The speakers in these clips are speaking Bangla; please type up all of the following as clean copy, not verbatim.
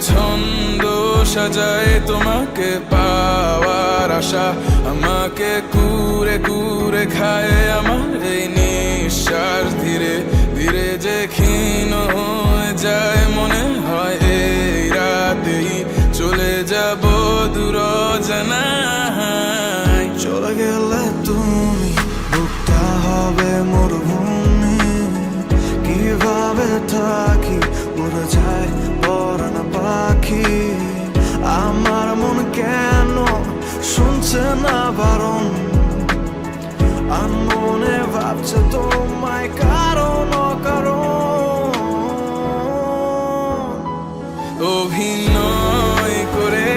ছন্দ সাজায় তোমাকে পাওয়ার আশা আমাকে কুরে কুরে খায় আমার এই নিঃশ্বাস ধীরে ধীরে যে ক্ষীণ হয়ে যায় মনে হয় এই রাতেই চলে যাব দূর অজানায়। চলে গেলে তুমি বুকটা হবে মরুভূমি, কিভাবে থাকি উড়ে যায় পরাণ পাখি। আমার মন কেন শুনছে না বারণ, আর মনে ভাবছে তোমায় কারণ অকারণ। অভিনয় করে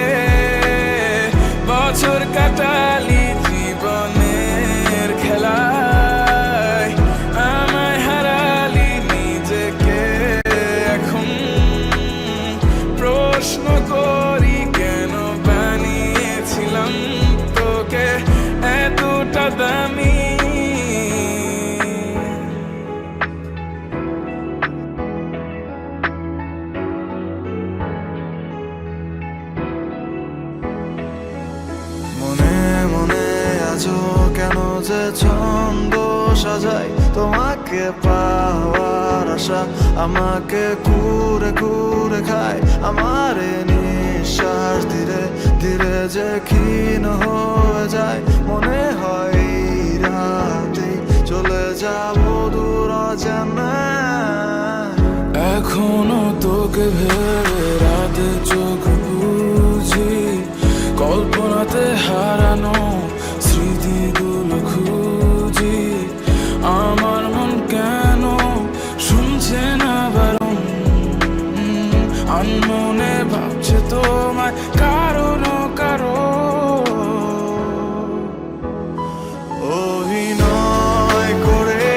বছর কাটালি জীবনের খেলায়, আমায় হারালি নিজেকে এখন প্রশ্ন করি কেন বানিয়েছিলাম তোকে এতটা দামি। মনে মনে আছো কেন যে ছন্দ সাজাই তোমাকে পাওয়ার আশা আমাকে কুরে কুরে খায় আমার নিঃশ্বাস ধীরে ধীরে যে ক্ষীণ হয়ে যায় মনে হয় এই রাতে চলে যাব দূর অজানায়। এখনো তোকে ভেবে রাতে চোখ বুঝি, কল্পনাতে হারানো স্মৃতিগুলো খুঁজি। আমার মন কেন শুনছে না বারণ, আনমনে ভাবছে তোমায় কারণ কারণ। অভিনয় করে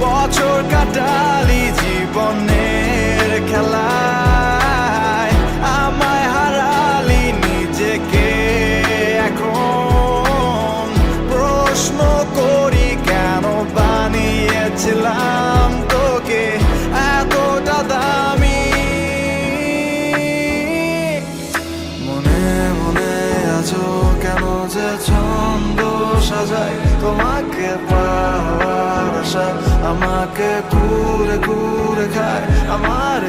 বছর কাটালি জীবনের খেলায়, আমায় হারালি নিজেকে এখন প্রশ্ন করি কেন বানিয়েছিলাম তোকে এতটা দামি। মনে মনে আছো কেন যে ছন্দ সাজাই তোমাকে পাওয়ার আশা আমাকে কুরে কুরে খায় আমার